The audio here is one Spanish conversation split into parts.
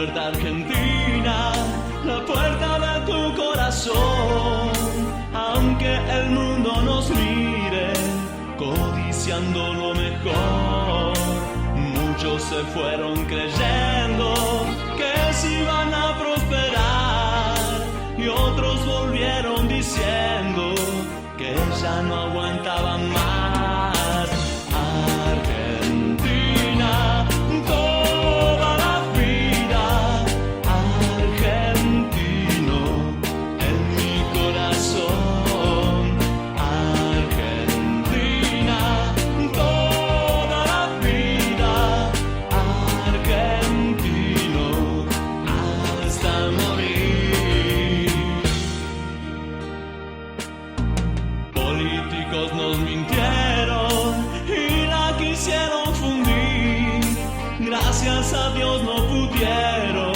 puerta Argentina, la puerta de tu corazón. Aunque el mundo nos mire codiciando lo mejor, muchos se fueron creyendo que se iban a prosperar y otros volvieron diciendo que ya no aguantaban más. Argentina, toda la vida, argentino en mi corazón. Argentina, toda la vida, argentino hasta morir. Políticos nos mintieron y la quisieron fundir. Gracias a Dios no pudieron,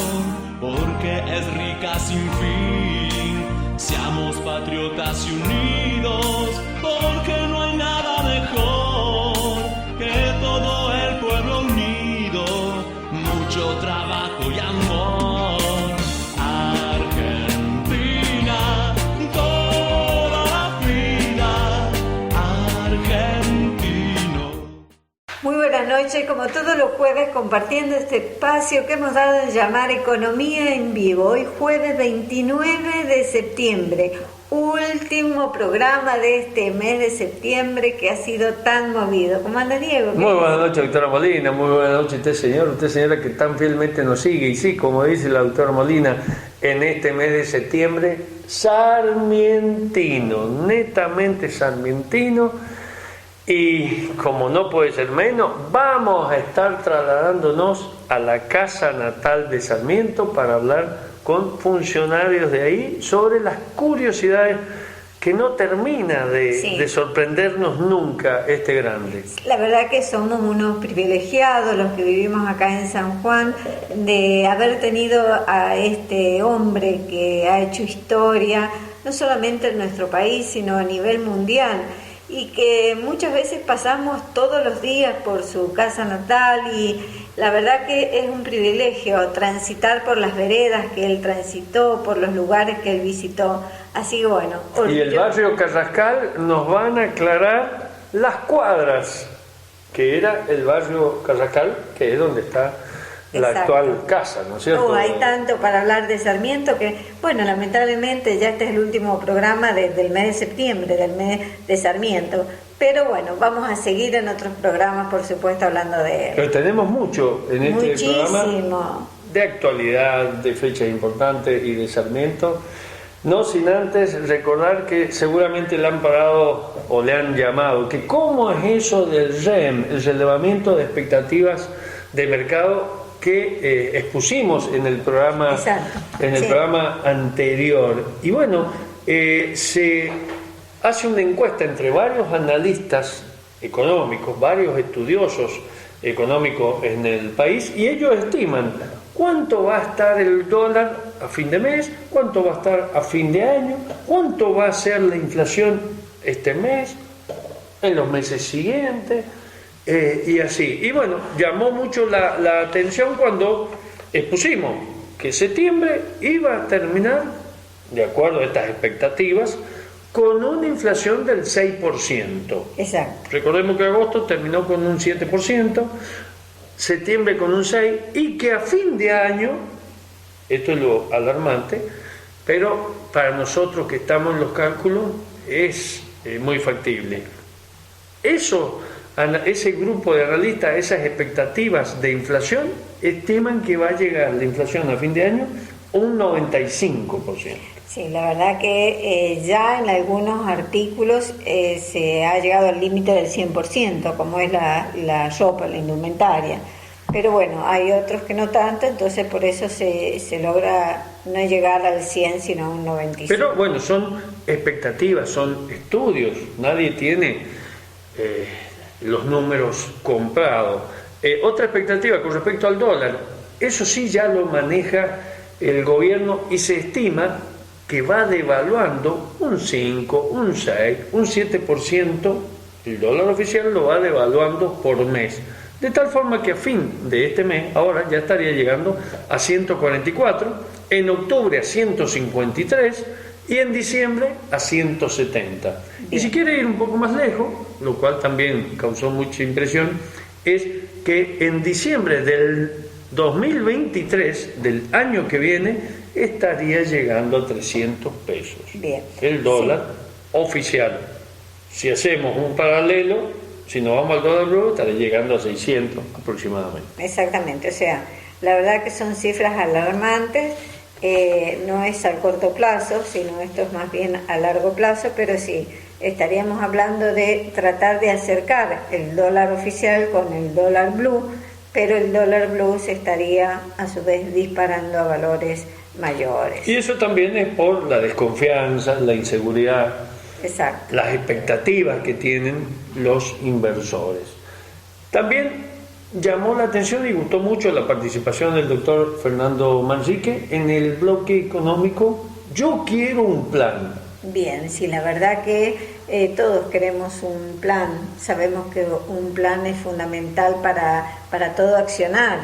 porque es rica sin fin. Seamos patriotas y unidos, porque no hay nada mejor que todo el pueblo unido, mucho trabajo y amor. Argentina, toda la vida, argentino. Muy buenas noches, como todos los jueves, compartiendo este espacio que hemos dado en llamar Economía en Vivo. Hoy jueves 29 de septiembre, último programa de este mes de septiembre que ha sido tan movido. ¿Cómo anda, Diego? Muy buenas noches, doctora Molina. Muy buenas noches usted, señora, que tan fielmente nos sigue. Y sí, como dice la doctora Molina, en este mes de septiembre, sarmientino, netamente sarmientino. Y como no puede ser menos, vamos a estar trasladándonos a la casa natal de Sarmiento para hablar con funcionarios de ahí sobre las curiosidades que no termina de sorprendernos nunca este grande. La verdad que somos unos privilegiados los que vivimos acá en San Juan de haber tenido a este hombre que ha hecho historia, no solamente en nuestro país, sino a nivel mundial, y que muchas veces pasamos todos los días por su casa natal, y la verdad que es un privilegio transitar por las veredas que él transitó, por los lugares que él visitó. Así que bueno. Y el barrio Carrascal nos van a aclarar las cuadras, que era el barrio Carrascal, que es donde está la actual casa, ¿no es cierto? Hay tanto para hablar de Sarmiento que, bueno, lamentablemente ya este es el último programa del mes de septiembre, del mes de Sarmiento. Pero bueno, vamos a seguir en otros programas, por supuesto, hablando de él. Pero tenemos mucho en este programa Muchísimo. De actualidad, de fechas importantes y de Sarmiento. No sin antes recordar que seguramente le han parado o le han llamado, que cómo es eso del REM, el relevamiento de expectativas de mercado que expusimos en el programa, programa anterior. Y bueno, se hace una encuesta entre varios analistas económicos, varios estudiosos económicos en el país, y ellos estiman cuánto va a estar el dólar a fin de mes, cuánto va a estar a fin de año, cuánto va a ser la inflación este mes, en los meses siguientes, y así. Y bueno, llamó mucho la atención cuando expusimos que septiembre iba a terminar, de acuerdo a estas expectativas, con una inflación del 6%. Exacto. Recordemos que agosto terminó con un 7%, septiembre con un 6%, y que a fin de año, esto es lo alarmante, pero para nosotros que estamos en los cálculos es muy factible. Ese grupo de analistas, esas expectativas de inflación, estiman que va a llegar la inflación a fin de año un 95%. Sí, la verdad que ya en algunos artículos se ha llegado al límite del 100%, como es la ropa, la indumentaria. Pero bueno, hay otros que no tanto, entonces por eso se logra no llegar al 100, sino a un 95%. Pero bueno, son expectativas, son estudios, nadie tiene los números comprados. Otra expectativa con respecto al dólar, eso sí ya lo maneja el gobierno y se estima que va devaluando un 5, un 6, un 7%, el dólar oficial lo va devaluando por mes. De tal forma que a fin de este mes, ahora ya estaría llegando a 144, en octubre a 153 y en diciembre a 170. Y si quiere ir un poco más lejos, lo cual también causó mucha impresión, es que en diciembre del 2023, del año que viene, estaría llegando a 300 pesos. Bien. El dólar oficial. Si hacemos un paralelo, si nos vamos al dólar blue, estaría llegando a 600 aproximadamente. Exactamente, o sea, la verdad que son cifras alarmantes, no es a corto plazo, sino esto es más bien a largo plazo, pero sí, estaríamos hablando de tratar de acercar el dólar oficial con el dólar blue, pero el dólar blue se estaría a su vez disparando a valores mayores. Y eso también es por la desconfianza, la inseguridad, Exacto. las expectativas que tienen los inversores. También llamó la atención y gustó mucho la participación del doctor Fernando Manrique en el bloque económico Yo quiero un plan. Bien, sí, la verdad que todos queremos un plan, sabemos que un plan es fundamental para todo accionar.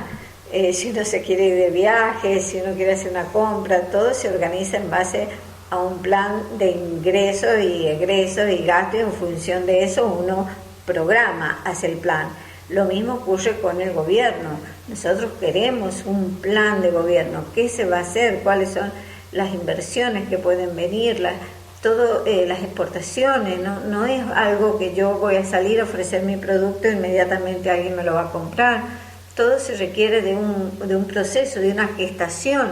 Si uno se quiere ir de viaje, si uno quiere hacer una compra, todo se organiza en base a un plan de ingresos y egresos y gastos, y en función de eso uno programa, hace el plan. Lo mismo ocurre con el gobierno. Nosotros queremos un plan de gobierno. ¿Qué se va a hacer? ¿Cuáles son las inversiones que pueden venir? Las exportaciones. No es algo que yo voy a salir a ofrecer mi producto e inmediatamente alguien me lo va a comprar. Todo se requiere de un proceso, de una gestación,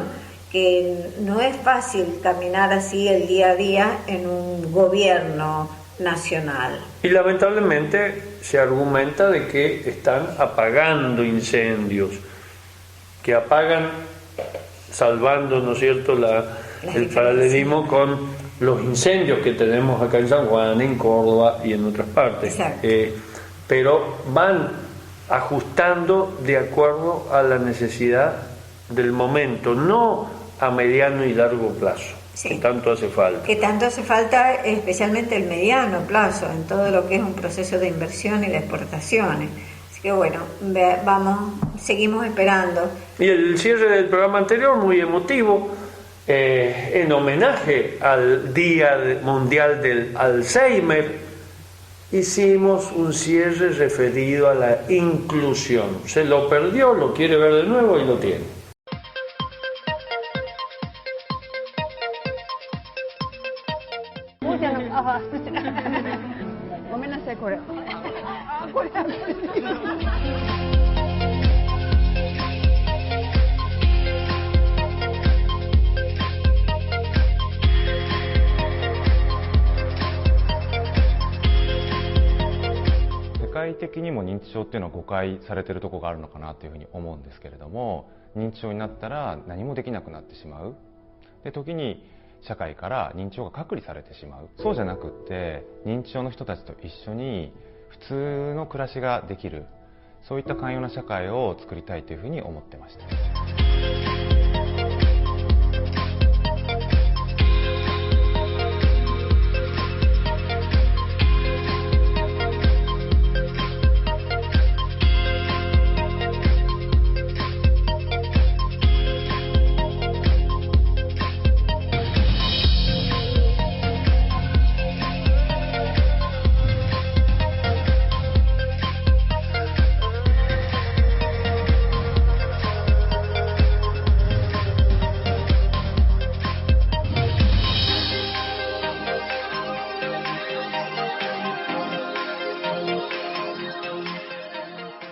que no es fácil caminar así el día a día en un gobierno nacional. Y lamentablemente se argumenta de que están apagando incendios, que apagan, salvando, ¿no es cierto?, el paralelismo con los incendios que tenemos acá en San Juan, en Córdoba y en otras partes. Pero van ajustando de acuerdo a la necesidad del momento, no a mediano y largo plazo. Sí. Que tanto hace falta. Que tanto hace falta, especialmente el mediano plazo, en todo lo que es un proceso de inversión y de exportaciones. Así que bueno, seguimos esperando. Y el cierre del programa anterior, muy emotivo, en homenaje al Día Mundial del Alzheimer, hicimos un cierre referido a la inclusión. Se lo perdió, lo quiere ver de nuevo y lo tiene. ごめんなさいこれ。これ。世界的にも認知症っていうのは誤解されているところがあるのかなというふうに思うんですけれども、認知症になったら何もできなくなってしまう。で時に社会から認知症が隔離されてしまう。そうじゃなくって認知症の人たちと一緒に普通の暮らしができる、そういった寛容な社会を作りたいというふうに思ってました。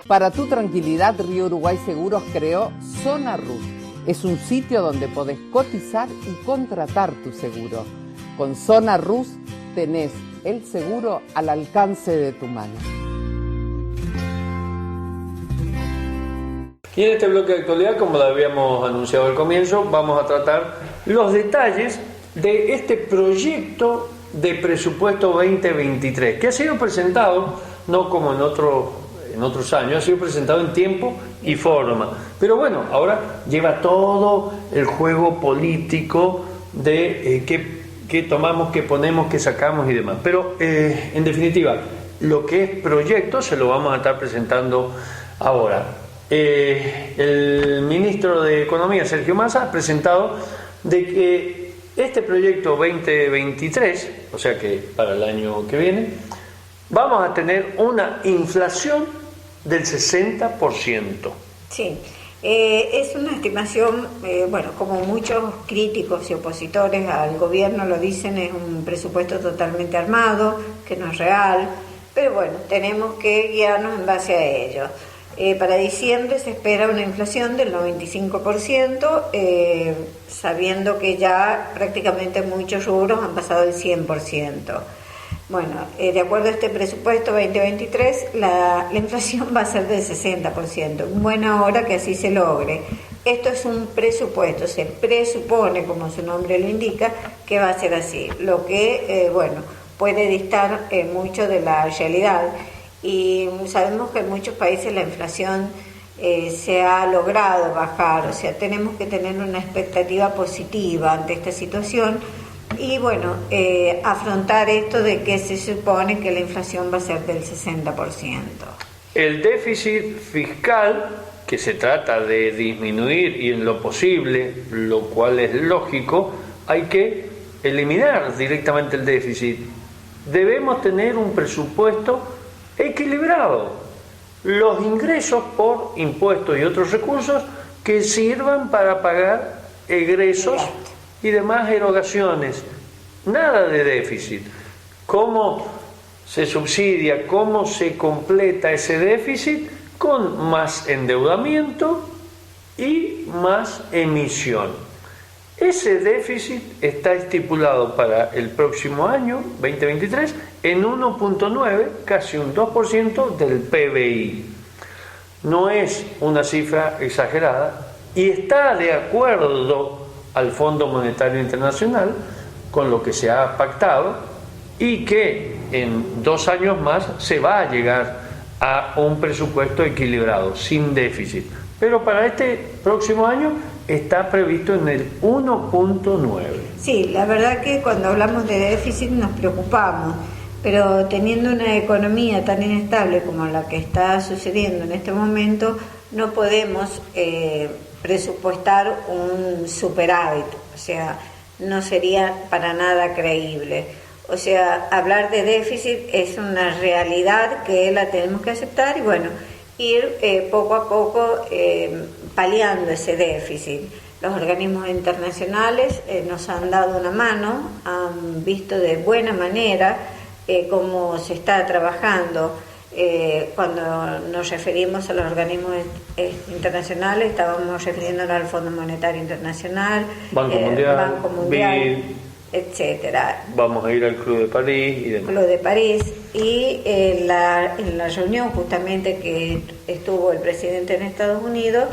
Para tu tranquilidad, Río Uruguay Seguros creó Zona RUS. Es un sitio donde podés cotizar y contratar tu seguro. Con Zona RUS tenés el seguro al alcance de tu mano. Y en este bloque de actualidad, como lo habíamos anunciado al comienzo, vamos a tratar los detalles de este proyecto de presupuesto 2023, que ha sido presentado, no como en otros años, ha sido presentado en tiempo y forma. Pero bueno, ahora lleva todo el juego político de qué tomamos, qué ponemos, qué sacamos y demás. Pero en definitiva, lo que es proyecto se lo vamos a estar presentando Ahora, el ministro de Economía, Sergio Massa, ha presentado de que este proyecto 2023, o sea que para el año que viene, vamos a tener una inflación del 60%. Sí, es una estimación, bueno, como muchos críticos y opositores al gobierno lo dicen, es un presupuesto totalmente armado, que no es real, pero bueno, tenemos que guiarnos en base a ello. Para diciembre se espera una inflación del 95%, sabiendo que ya prácticamente muchos rubros han pasado el 100%. Bueno, de acuerdo a este presupuesto 2023, la inflación va a ser del 60%. En buena hora que así se logre. Esto es un presupuesto, se presupone, como su nombre lo indica, que va a ser así. Lo que, bueno, puede distar mucho de la realidad. Y sabemos que en muchos países la inflación se ha logrado bajar, o sea, tenemos que tener una expectativa positiva ante esta situación. Y bueno, afrontar esto de que se supone que la inflación va a ser del 60%. El déficit fiscal, que se trata de disminuir y en lo posible, lo cual es lógico, hay que eliminar directamente el déficit. Debemos tener un presupuesto equilibrado. Los ingresos por impuestos y otros recursos que sirvan para pagar egresos y demás erogaciones. Nada de déficit. ¿Cómo se subsidia, cómo se completa ese déficit? Con más endeudamiento y más emisión. Ese déficit está estipulado para el próximo año, 2023, en 1.9, casi un 2% del PBI. No es una cifra exagerada y está de acuerdo al Fondo Monetario Internacional con lo que se ha pactado y que en 2 años más se va a llegar a un presupuesto equilibrado, sin déficit. Pero para este próximo año está previsto en el 1.9. Sí, la verdad que cuando hablamos de déficit nos preocupamos, pero teniendo una economía tan inestable como la que está sucediendo en este momento, no podemos presupuestar un superávit, o sea, no sería para nada creíble. O sea, hablar de déficit es una realidad que la tenemos que aceptar y bueno, ir poco a poco paliando ese déficit. Los organismos internacionales nos han dado una mano, han visto de buena manera cómo se está trabajando. Cuando nos referimos a los organismos internacionales, estábamos refiriéndonos al Fondo Monetario Internacional, Banco Mundial, etcétera. Vamos a ir al Club de París y demás. Club de París y en la reunión justamente que estuvo el presidente en Estados Unidos,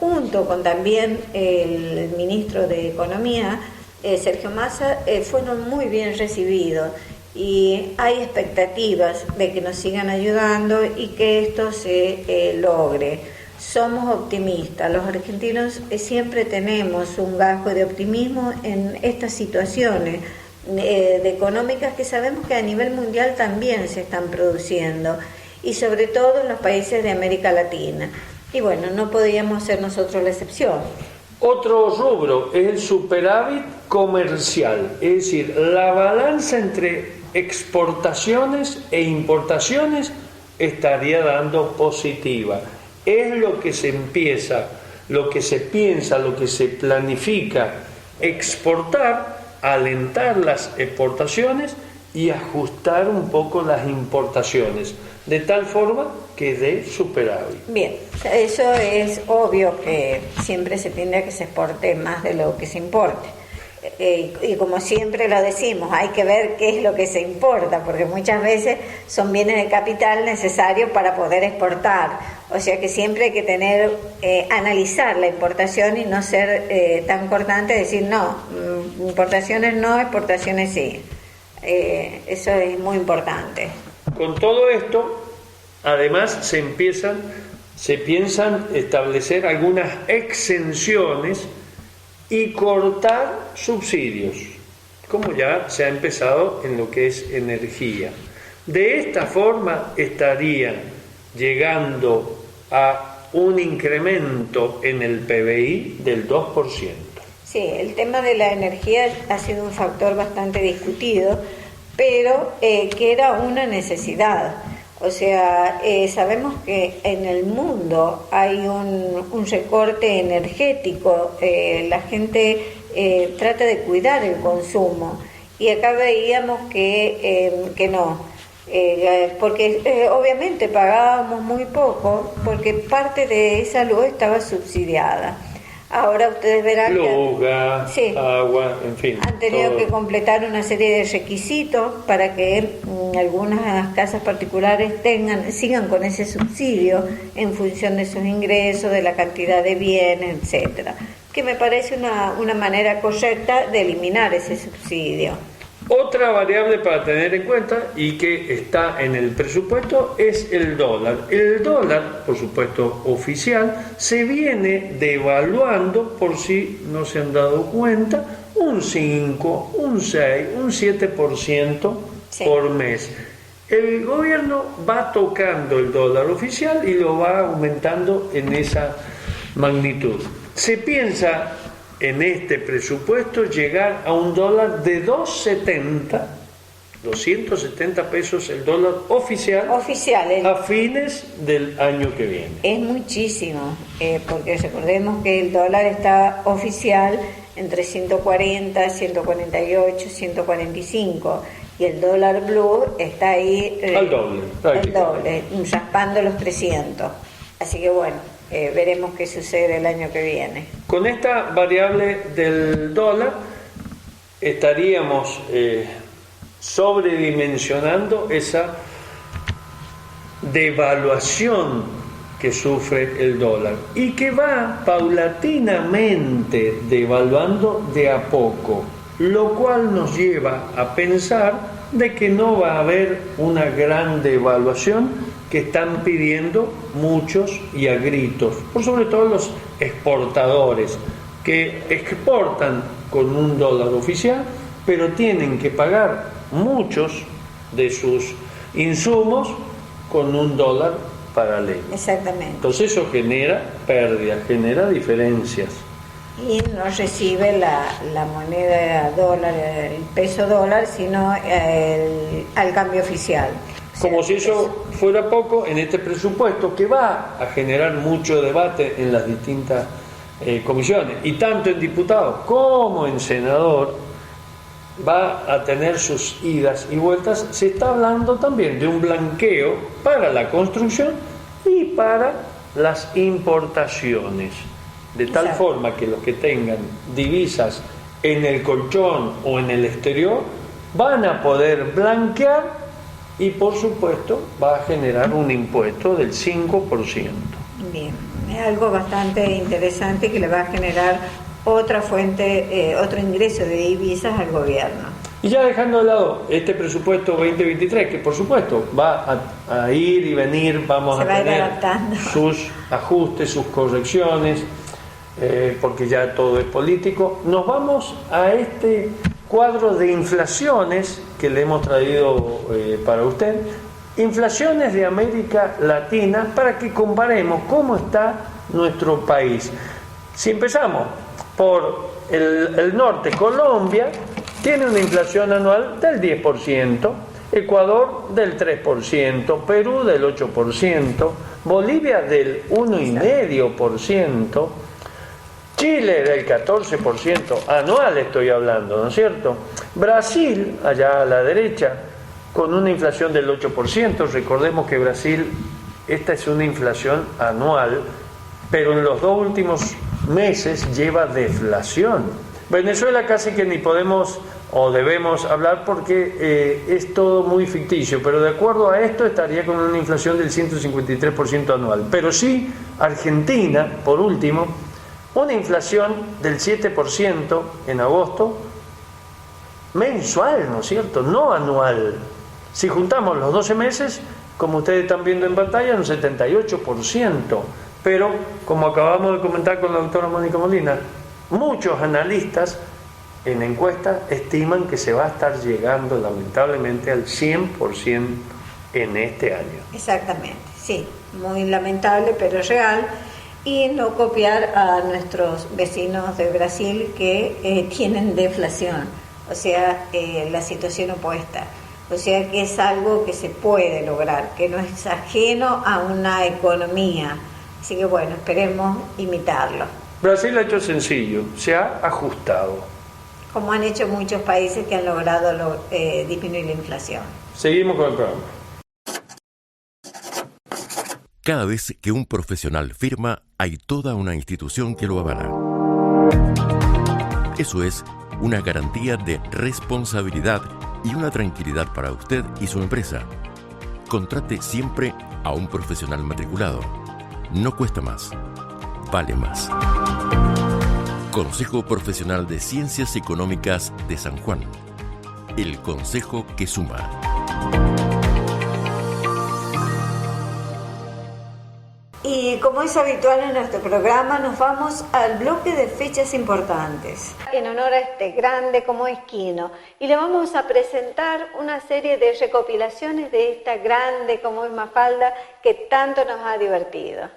junto con también el ministro de Economía, Sergio Massa, fueron muy bien recibidos. Y hay expectativas de que nos sigan ayudando y que esto se logre. Somos optimistas, los argentinos siempre tenemos un gajo de optimismo en estas situaciones de económicas que sabemos que a nivel mundial también se están produciendo y sobre todo en los países de América Latina. Y bueno, no podíamos ser nosotros la excepción. Otro rubro es el superávit comercial, es decir, la balanza entre exportaciones e importaciones estaría dando positiva. Es lo que se empieza, lo que se piensa, lo que se planifica exportar, alentar las exportaciones y ajustar un poco las importaciones, de tal forma que dé superávit. Bien, eso es obvio que siempre se tiende a que se exporte más de lo que se importe. Y como siempre lo decimos, hay que ver qué es lo que se importa, porque muchas veces son bienes de capital necesarios para poder exportar. O sea que siempre hay que tener, analizar la importación y no ser tan cortante, decir no, importaciones no, exportaciones sí. Eso es muy importante. Con todo esto, además se piensan establecer algunas exenciones y cortar subsidios, como ya se ha empezado en lo que es energía. De esta forma estarían llegando a un incremento en el PBI del 2%. Sí, el tema de la energía ha sido un factor bastante discutido, pero que era una necesidad. O sea, sabemos que en el mundo hay un recorte energético, la gente trata de cuidar el consumo y acá veíamos que no, porque obviamente pagábamos muy poco porque parte de esa luz estaba subsidiada. Ahora ustedes verán Luz, gas, sí, agua, en fin. han tenido todo. que completar una serie de requisitos para que algunas casas particulares sigan con ese subsidio en función de sus ingresos, de la cantidad de bienes, etcétera. Que me parece una manera correcta de eliminar ese subsidio. Otra variable para tener en cuenta y que está en el presupuesto es el dólar. El dólar, por supuesto oficial, se viene devaluando, por si no se han dado cuenta, un 5, un 6, un 7% Sí. por mes. El gobierno va tocando el dólar oficial y lo va aumentando en esa magnitud. Se piensa en este presupuesto llegar a un dólar de 270 pesos el dólar oficial a fines del año que viene. Es muchísimo, porque recordemos que el dólar está oficial entre 140, 148, 145 y el dólar blue está ahí Al doble, el doble, raspando los 300. Así que bueno, veremos qué sucede el año que viene. Con esta variable del dólar estaríamos sobredimensionando esa devaluación que sufre el dólar y que va paulatinamente devaluando de a poco, lo cual nos lleva a pensar de que no va a haber una gran devaluación que están pidiendo muchos y a gritos, por sobre todo los exportadores que exportan con un dólar oficial, pero tienen que pagar muchos de sus insumos con un dólar paralelo. Exactamente. Entonces eso genera pérdidas, genera diferencias. Y no recibe la moneda dólar, el peso dólar, sino al cambio oficial. Como si eso fuera poco, en este presupuesto que va a generar mucho debate en las distintas comisiones, y tanto en diputados como en senador, va a tener sus idas y vueltas. Se está hablando también de un blanqueo para la construcción y para las importaciones, de tal Exacto. forma que los que tengan divisas en el colchón o en el exterior van a poder blanquear y por supuesto va a generar un impuesto del 5%. Bien, es algo bastante interesante que le va a generar otra fuente, otro ingreso de divisas al gobierno. Y ya dejando de lado este presupuesto 2023, que por supuesto va a ir y venir, vamos Se a va a ir tener adaptando. sus ajustes, sus correcciones, porque ya todo es político, nos vamos a este cuadro de inflaciones que le hemos traído para usted, inflaciones de América Latina, para que comparemos cómo está nuestro país. Si empezamos por el norte, Colombia tiene una inflación anual del 10%, Ecuador del 3%, Perú del 8%, Bolivia del 1,5%, Chile del 14% anual, estoy hablando, ¿no es cierto? Brasil, allá a la derecha, con una inflación del 8%. Recordemos que Brasil, esta es una inflación anual, pero en los 2 últimos meses lleva deflación. Venezuela casi que ni podemos o debemos hablar porque es todo muy ficticio, pero de acuerdo a esto estaría con una inflación del 153% anual. Pero sí, Argentina, por último, una inflación del 7% en agosto, mensual, ¿no es cierto? No anual. Si juntamos los 12 meses, como ustedes están viendo en pantalla, un 78%. Pero, como acabamos de comentar con la doctora Mónica Molina, muchos analistas en encuestas estiman que se va a estar llegando lamentablemente al 100% en este año. Exactamente, sí. muy lamentable pero real, y no copiar a nuestros vecinos de Brasil que tienen deflación, o sea, la situación opuesta. O sea que es algo que se puede lograr, que no es ajeno a una economía. Así que bueno, esperemos imitarlo. Brasil ha hecho sencillo, se ha ajustado. Como han hecho muchos países que han logrado disminuir la inflación. Seguimos con el programa. Cada vez que un profesional firma, hay toda una institución que lo avala. Eso es una garantía de responsabilidad y una tranquilidad para usted y su empresa. Contrate siempre a un profesional matriculado. No cuesta más, vale más. Consejo Profesional de Ciencias Económicas de San Juan. El consejo que suma. Y como es habitual en nuestro programa, nos vamos al bloque de fechas importantes. En honor a este grande como es Quino, y le vamos a presentar una serie de recopilaciones de esta grande como es Mafalda, que tanto nos ha divertido.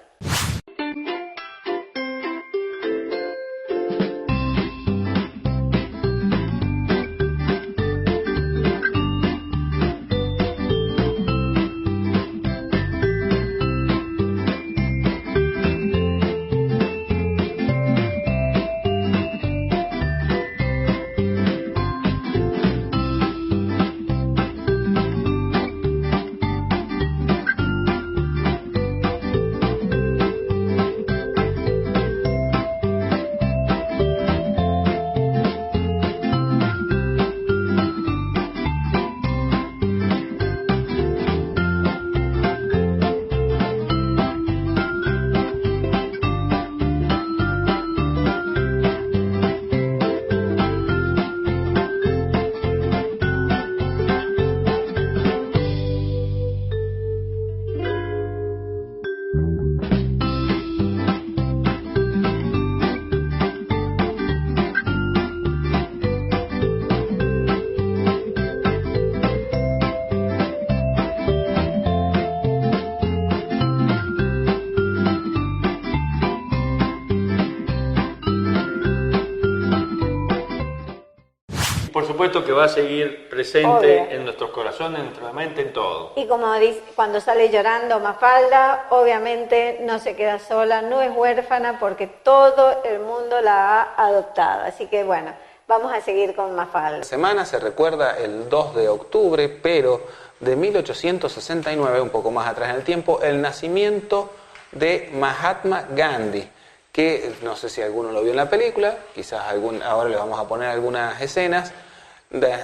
Por supuesto que va a seguir presente en nuestros corazones, en nuestra mente, en todo. Y como dice, cuando sale llorando Mafalda, obviamente no se queda sola, no es huérfana porque todo el mundo la ha adoptado. Así que bueno, vamos a seguir con Mafalda. La semana se recuerda el 2 de octubre, pero de 1869, un poco más atrás en el tiempo, el nacimiento de Mahatma Gandhi, que no sé si alguno lo vio en la película, quizás ahora le vamos a poner algunas escenas.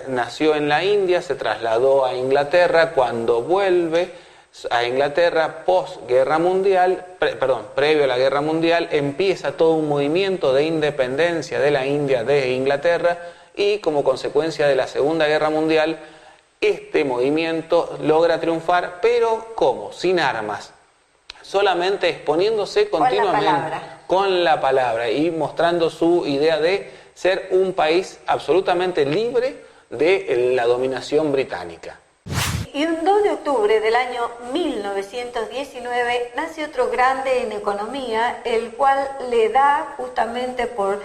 Nació en la India, se trasladó a Inglaterra. Cuando vuelve a Inglaterra post-guerra mundial, previo a la guerra mundial, empieza todo un movimiento de independencia de la India de Inglaterra, y como consecuencia de la Segunda Guerra Mundial, este movimiento logra triunfar, pero ¿cómo? Sin armas, solamente exponiéndose continuamente con la palabra y mostrando su idea de ser un país absolutamente libre de la dominación británica. Y un 2 de octubre del año 1919 nace otro grande en economía, el cual le da justamente por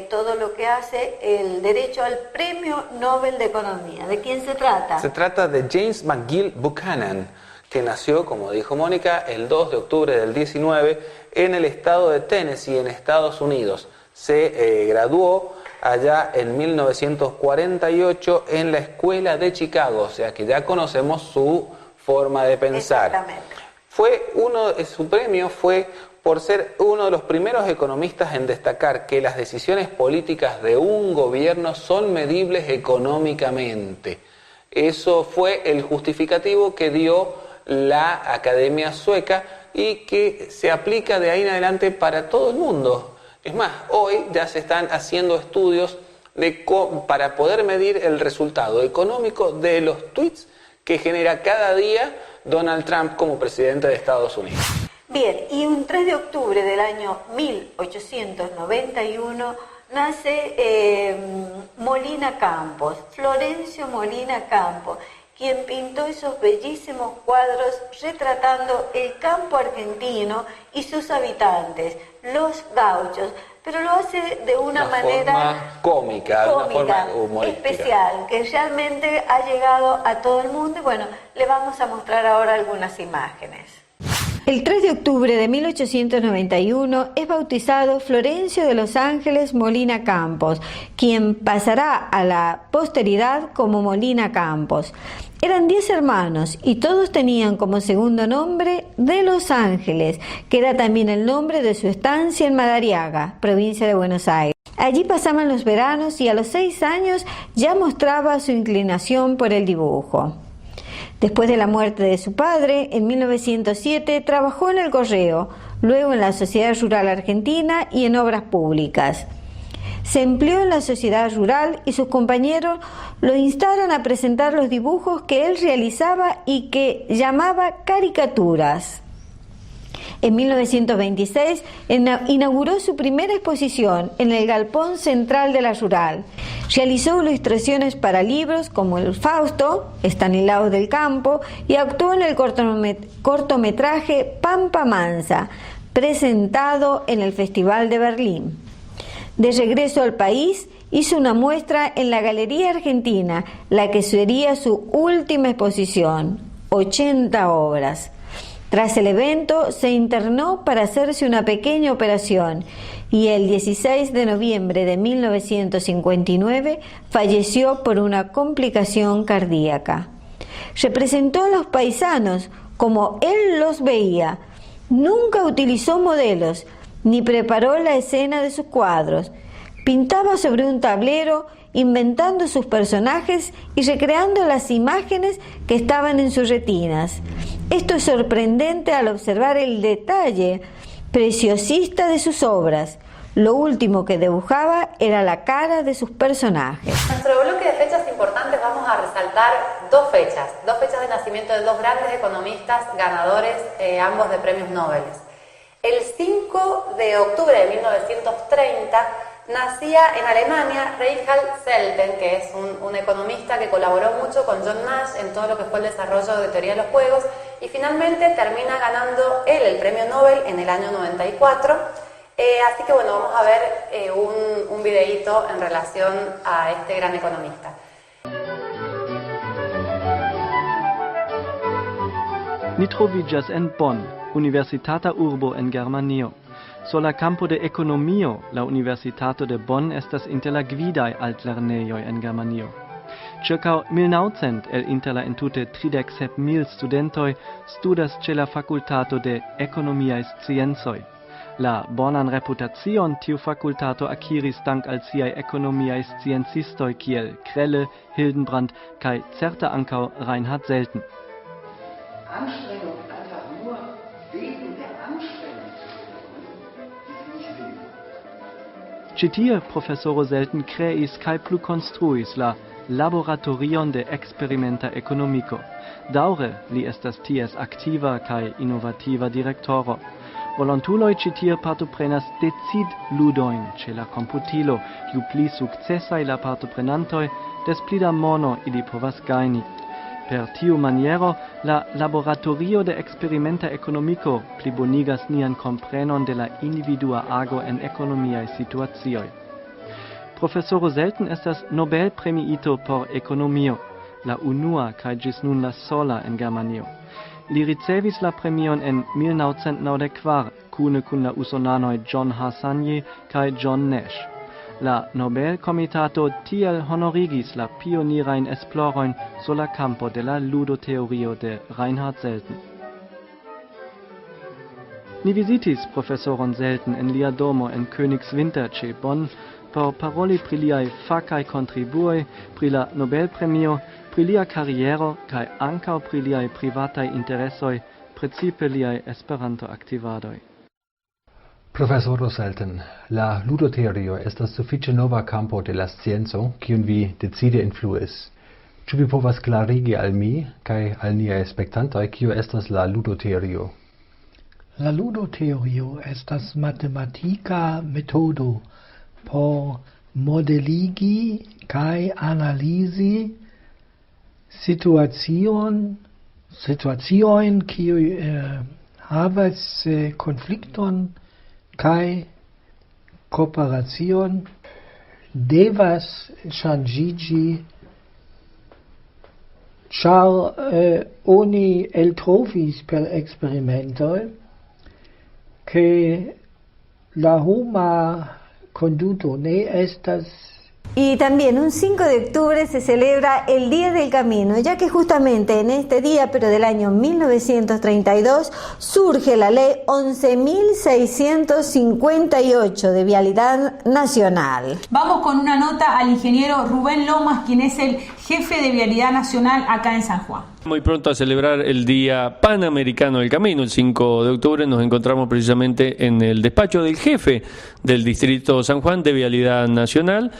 todo lo que hace el derecho al Premio Nobel de Economía. ¿De quién se trata? Se trata de James McGill Buchanan, que nació, como dijo Mónica, el 2 de octubre del 19 en el estado de Tennessee, en Estados Unidos. Se graduó allá en 1948 en la Escuela de Chicago, o sea que ya conocemos su forma de pensar. Exactamente. Su premio fue por ser uno de los primeros economistas en destacar que las decisiones políticas de un gobierno son medibles económicamente. Eso fue el justificativo que dio la Academia Sueca y que se aplica de ahí en adelante para todo el mundo. Es más, hoy ya se están haciendo estudios para poder medir el resultado económico de los tweets que genera cada día Donald Trump como presidente de Estados Unidos. Bien, y un 3 de octubre del año 1891 nace Molina Campos, Florencio Molina Campos, quien pintó esos bellísimos cuadros retratando el campo argentino y sus habitantes, los gauchos, pero lo hace de una manera forma cómica, de una forma humorística, especial, que realmente ha llegado a todo el mundo. Y bueno, le vamos a mostrar ahora algunas imágenes. El 3 de octubre de 1891 es bautizado Florencio de los Ángeles Molina Campos, quien pasará a la posteridad como Molina Campos. Eran 10 hermanos y todos tenían como segundo nombre de Los Ángeles, que era también el nombre de su estancia en Madariaga, provincia de Buenos Aires. Allí pasaban los veranos y a los 6 años ya mostraba su inclinación por el dibujo. Después de la muerte de su padre, en 1907 trabajó en el correo, luego en la Sociedad Rural Argentina y en obras públicas. Se empleó en la sociedad rural y sus compañeros lo instaron a presentar los dibujos que él realizaba y que llamaba caricaturas. En 1926 inauguró su primera exposición en el galpón central de la Rural. Realizó ilustraciones para libros como El Fausto, Estanislao del Campo, y actuó en el cortometraje Pampa Mansa, presentado en el Festival de Berlín. De regreso al país, hizo una muestra en la Galería Argentina, la que sería su última exposición, 80 obras. Tras el evento, se internó para hacerse una pequeña operación y el 16 de noviembre de 1959 falleció por una complicación cardíaca. Representó a los paisanos como él los veía. Nunca utilizó modelos, ni preparó la escena de sus cuadros. Pintaba sobre un tablero, inventando sus personajes y recreando las imágenes que estaban en sus retinas. Esto es sorprendente al observar el detalle preciosista de sus obras. Lo último que dibujaba era la cara de sus personajes. En nuestro bloque de fechas importantes vamos a resaltar dos fechas de nacimiento de dos grandes economistas ganadores, ambos de premios Nobel. El 5 de octubre de 1930 nacía en Alemania Reinhard Selten, que es un economista que colaboró mucho con John Nash en todo lo que fue el desarrollo de teoría de los juegos, y finalmente termina ganando él el premio Nobel en el año 94. Así que bueno, vamos a ver un videíto en relación a este gran economista. Ni troviĝas en Bonn, universitata urbo en Germanio. Sola campo de economio, la Universitato de Bonn estas inter la gvidaj altlernejoj en Germanio. Circa 1900 el inter la entute 37.000 studentoj studas ĉe la fakultato de ekonomiaj sciencoj. La bonan reputacion tiu fakultato akiris dank al siaj ekonomiaj sciencistoj kiel Krelle, Hildenbrand kaj certe ankaŭ Reinhard Selten. Anstrengung einfach nur wegen der Anstrengung Ĉi tie profesoro Selten kreis kaj plu konstruis la Laboratorion de Experimenta Economico. Daŭre li estas ties aktiva kaj inovativa direktoro. Volontuloj ĉi tie partoprenas decid-ludojn ĉe la komputilo, ju pli sukcesaj la partoprenantoj, des pli da mono ili povas gajni. Per tiu maniero, la Laboratorio de Experimenta Economico plibonigas nian komprenon de la individua ago en ekonomiaj situacioj. Profesoro Selten estas Nobel-premiito por ekonomio, la unua kaj ĝis nun la sola en Germanio. Li ricevis la premion en 1994 kune kun la usonanoj John Harsanyi kaj John Nash. La Nobel-komitato tiel honorigis la pionirajn esplorojn sur la campo de la ludoteorio de Reinhard Selten. Ni visitis profesoron Selten en lia domo en Königswinter ĉe Bonn por paroli pri liaj fakaj kontribuoj, pri la Nobelpremio, pri lia kariero kaj ankaŭ pri liaj privataj interesoj, precipe liaj Esperanto-aktivadoj. Profesoro Selten, la ludoteorio estas sufiĉe nova campo de la scienco, kiun vi decide influis. Ĉu vi povas klarigi al mi kaj al niaj spektantoj kio estas la ludoteorio? La ludoteorio estas matematika metodo por modeligi kaj analizi situación que havas konflikton kaj kooperacion devas ŝanĝiĝi, ĉar oni eltrovis per eksperimentoj que la homa conduto ne estas. Y también un 5 de octubre se celebra el Día del Camino, ya que justamente en este día, pero del año 1932, surge la ley 11.658 de Vialidad Nacional. Vamos con una nota al ingeniero Rubén Lomas, quien es el jefe de Vialidad Nacional acá en San Juan. Muy pronto a celebrar el Día Panamericano del Camino, el 5 de octubre nos encontramos precisamente en el despacho del jefe del Distrito San Juan de Vialidad Nacional,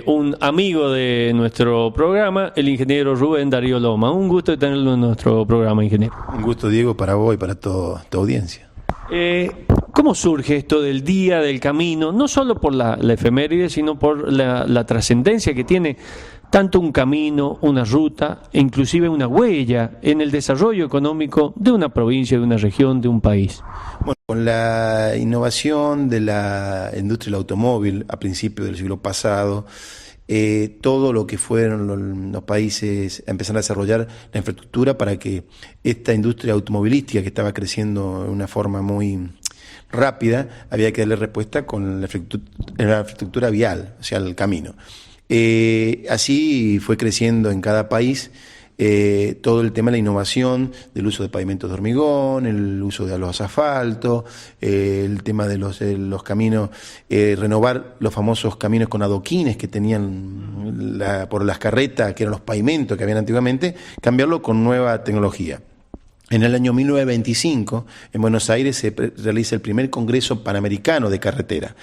un amigo de nuestro programa, el ingeniero Rubén Darío Loma. Un gusto de tenerlo en nuestro programa, ingeniero. Un gusto, Diego, para vos y para toda tu audiencia. ¿Cómo surge esto del Día del Camino? No solo por la efeméride, sino por la trascendencia que tiene tanto un camino, una ruta e inclusive una huella en el desarrollo económico de una provincia, de una región, de un país. Bueno, con la innovación de la industria del automóvil a principios del siglo pasado, todo lo que fueron los países empezaron a desarrollar la infraestructura para que esta industria automovilística, que estaba creciendo de una forma muy rápida, había que darle respuesta con la infraestructura vial, o sea, el camino. Así fue creciendo en cada país todo el tema de la innovación del uso de pavimentos de hormigón, el uso de los asfaltos, el tema de los caminos, renovar los famosos caminos con adoquines que tenían por las carretas, que eran los pavimentos que habían antiguamente, cambiarlo con nueva tecnología. En el año 1925, en Buenos Aires, se realiza el primer Congreso Panamericano de Carretera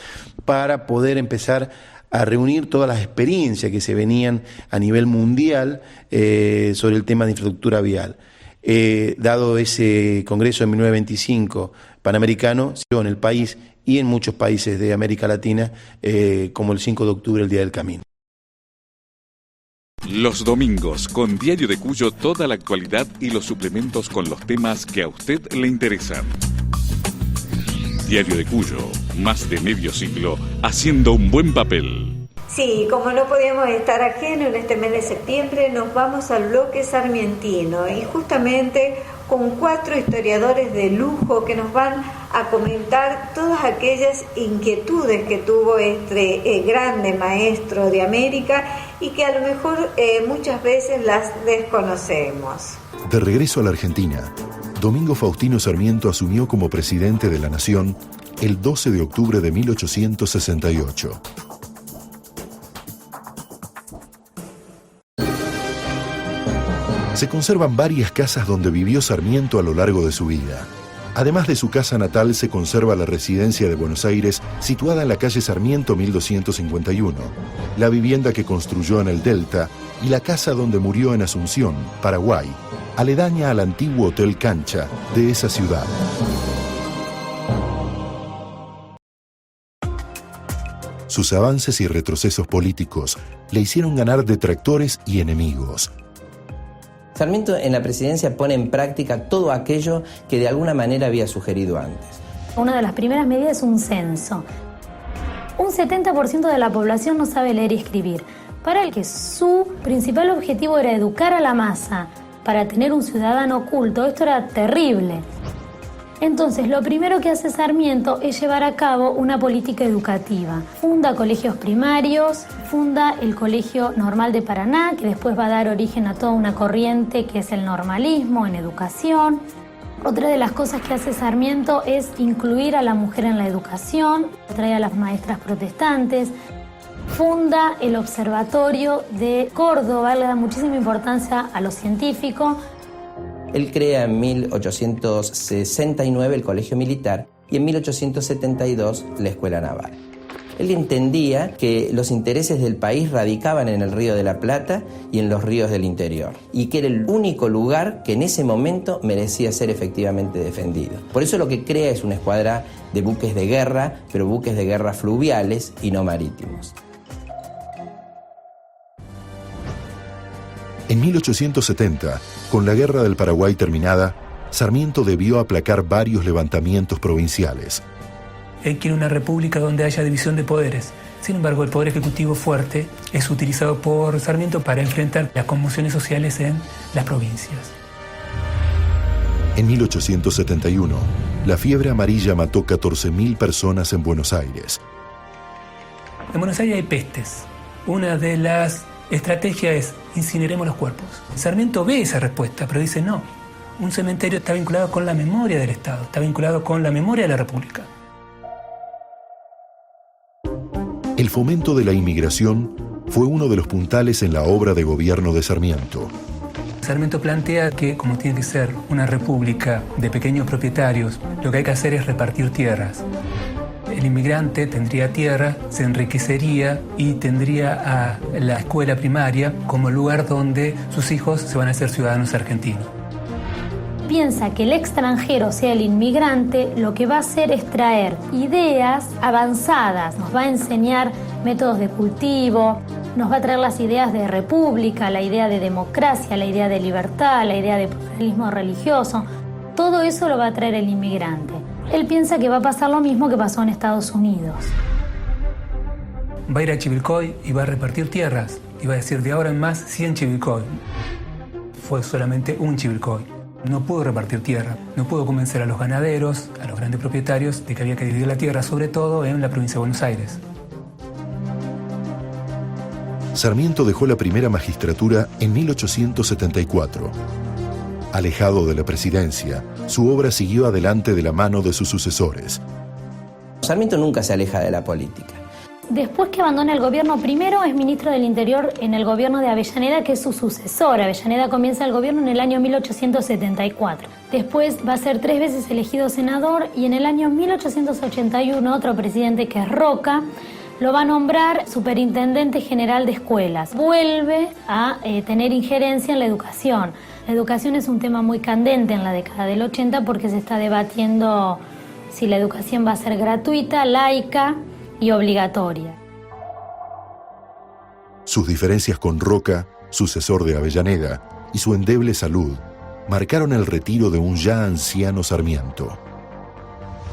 para poder empezar a reunir todas las experiencias que se venían a nivel mundial sobre el tema de infraestructura vial. Dado ese Congreso en 1925 Panamericano, se dio en el país y en muchos países de América Latina como el 5 de octubre, el Día del Camino. Los domingos, con Diario de Cuyo, toda la actualidad y los suplementos con los temas que a usted le interesan. Diario de Cuyo, más de medio siglo, haciendo un buen papel. Sí, como no podíamos estar ajeno en este mes de septiembre, nos vamos al bloque sarmientino y justamente con 4 historiadores de lujo que nos van a comentar todas aquellas inquietudes que tuvo este grande maestro de América y que a lo mejor muchas veces las desconocemos. De regreso a la Argentina, Domingo Faustino Sarmiento asumió como presidente de la Nación el 12 de octubre de 1868. Se conservan varias casas donde vivió Sarmiento a lo largo de su vida. Además de su casa natal, se conserva la residencia de Buenos Aires, situada en la calle Sarmiento 1251, la vivienda que construyó en el Delta y la casa donde murió en Asunción, Paraguay, aledaña al antiguo Hotel Cancha de esa ciudad. Sus avances y retrocesos políticos le hicieron ganar detractores y enemigos. Sarmiento en la presidencia pone en práctica todo aquello que de alguna manera había sugerido antes. Una de las primeras medidas es un censo. Un 70% de la población no sabe leer y escribir. Para el que su principal objetivo era educar a la masa para tener un ciudadano culto, esto era terrible. Entonces, lo primero que hace Sarmiento es llevar a cabo una política educativa. Funda colegios primarios, funda el Colegio Normal de Paraná, que después va a dar origen a toda una corriente que es el normalismo en educación. Otra de las cosas que hace Sarmiento es incluir a la mujer en la educación, trae a las maestras protestantes, funda el Observatorio de Córdoba, le da muchísima importancia a lo científico. Él crea en 1869 el Colegio Militar y en 1872 la Escuela Naval. Él entendía que los intereses del país radicaban en el Río de la Plata y en los ríos del interior, y que era el único lugar que en ese momento merecía ser efectivamente defendido. Por eso lo que crea es una escuadra de buques de guerra, pero buques de guerra fluviales y no marítimos. En 1870, con la Guerra del Paraguay terminada, Sarmiento debió aplacar varios levantamientos provinciales. Él quiere una república donde haya división de poderes. Sin embargo, el poder ejecutivo fuerte es utilizado por Sarmiento para enfrentar las conmociones sociales en las provincias. En 1871, la fiebre amarilla mató 14.000 personas en Buenos Aires. En Buenos Aires hay pestes. Una de las estrategias es incineremos los cuerpos. Sarmiento ve esa respuesta, pero dice no. Un cementerio está vinculado con la memoria del Estado, está vinculado con la memoria de la República. El fomento de la inmigración fue uno de los puntales en la obra de gobierno de Sarmiento. Sarmiento plantea que, como tiene que ser una república de pequeños propietarios, lo que hay que hacer es repartir tierras. El inmigrante tendría tierra, se enriquecería y tendría a la escuela primaria como lugar donde sus hijos se van a hacer ciudadanos argentinos. Piensa que el extranjero, o sea el inmigrante, lo que va a hacer es traer ideas avanzadas, nos va a enseñar métodos de cultivo, nos va a traer las ideas de república, la idea de democracia, la idea de libertad, la idea de pluralismo religioso. Todo eso lo va a traer el inmigrante. Él piensa que va a pasar lo mismo que pasó en Estados Unidos. Va a ir a Chivilcoy y va a repartir tierras y va a decir de ahora en más 100 Chivilcoy. Fue solamente un Chivilcoy. No pudo repartir tierra, no pudo convencer a los ganaderos, a los grandes propietarios de que había que dividir la tierra, sobre todo en la provincia de Buenos Aires. Sarmiento dejó la primera magistratura en 1874. Alejado de la presidencia, su obra siguió adelante de la mano de sus sucesores. Sarmiento nunca se aleja de la política. Después que abandona el gobierno, primero es ministro del Interior en el gobierno de Avellaneda, que es su sucesor. Avellaneda comienza el gobierno en el año 1874. Después va a ser 3 veces elegido senador y en el año 1881 otro presidente, que es Roca, lo va a nombrar superintendente general de escuelas. Vuelve a tener injerencia en la educación. La educación es un tema muy candente en la década del 80 porque se está debatiendo si la educación va a ser gratuita, laica y obligatoria. Sus diferencias con Roca, sucesor de Avellaneda, y su endeble salud marcaron el retiro de un ya anciano Sarmiento.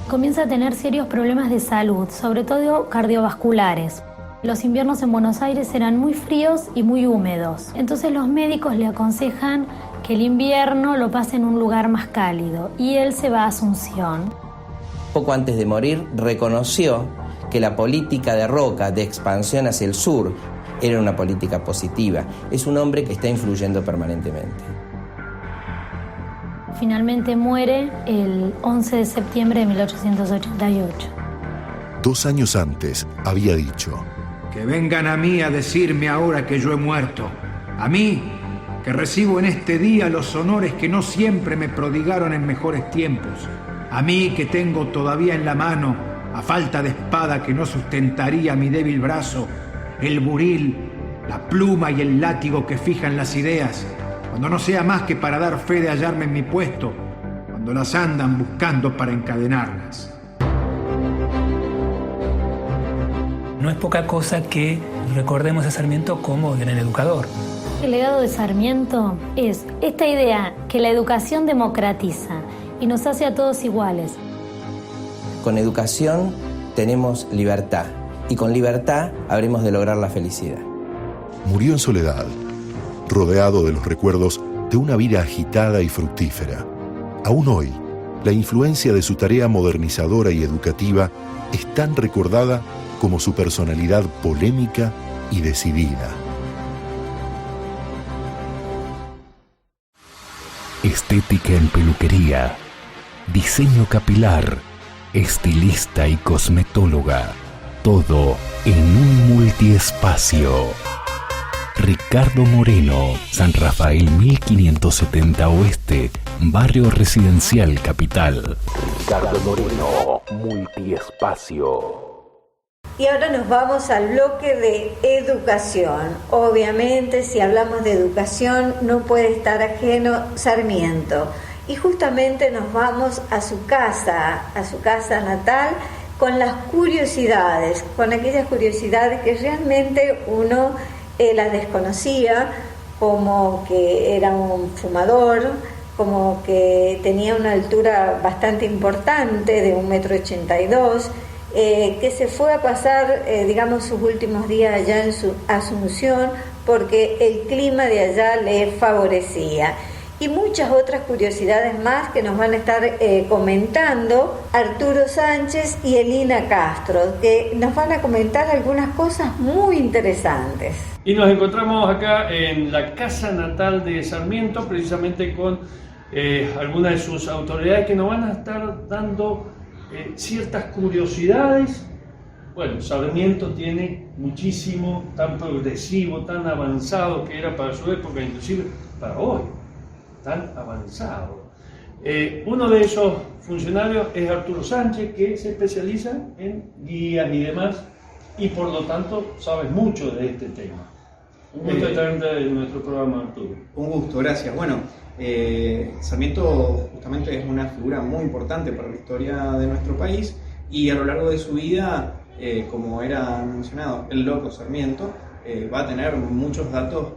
Comienza a tener serios problemas de salud, sobre todo cardiovasculares. Los inviernos en Buenos Aires eran muy fríos y muy húmedos. Entonces los médicos le aconsejan que el invierno lo pase en un lugar más cálido y él se va a Asunción. Poco antes de morir reconoció que la política de Roca de expansión hacia el sur era una política positiva. Es un hombre que está influyendo permanentemente. Finalmente muere el 11 de septiembre de 1888. 2 años antes había dicho: que vengan a mí a decirme ahora que yo he muerto. A mí, que recibo en este día los honores que no siempre me prodigaron en mejores tiempos. A mí, que tengo todavía en la mano, a falta de espada que no sustentaría mi débil brazo, el buril, la pluma y el látigo que fijan las ideas, cuando no sea más que para dar fe de hallarme en mi puesto, cuando las andan buscando para encadenarlas. No es poca cosa que recordemos a Sarmiento como gran educador. El legado de Sarmiento es esta idea que la educación democratiza y nos hace a todos iguales. Con educación tenemos libertad y con libertad habremos de lograr la felicidad. Murió en soledad, rodeado de los recuerdos de una vida agitada y fructífera. Aún hoy, la influencia de su tarea modernizadora y educativa es tan recordada como su personalidad polémica y decidida. Estética en peluquería, diseño capilar, estilista y cosmetóloga, todo en un multiespacio. Ricardo Moreno, San Rafael 1570 Oeste, Barrio Residencial Capital. Ricardo Moreno, multiespacio. Y ahora nos vamos al bloque de educación. Obviamente, si hablamos de educación, no puede estar ajeno Sarmiento. Y justamente nos vamos a su casa natal, con las curiosidades, con aquellas curiosidades que realmente uno las desconocía, como que era un fumador, como que tenía una altura bastante importante de 1,82 m, que se fue a pasar, digamos, sus últimos días allá en su Asunción porque el clima de allá le favorecía. Y muchas otras curiosidades más que nos van a estar comentando Arturo Sánchez y Elina Castro, que nos van a comentar algunas cosas muy interesantes. Y nos encontramos acá en la casa natal de Sarmiento, precisamente con algunas de sus autoridades que nos van a estar dando ciertas curiosidades. Bueno, Sarmiento tiene muchísimo, tan progresivo, tan avanzado que era para su época, inclusive para hoy, tan avanzado. Uno de esos funcionarios es Arturo Sánchez, que se especializa en guías y demás, y por lo tanto sabe mucho de este tema. Un gusto estar en nuestro programa, Arturo. Un gusto, gracias. Bueno, Sarmiento justamente es una figura muy importante para la historia de nuestro país, y a lo largo de su vida, como era mencionado, el loco Sarmiento va a tener muchos datos.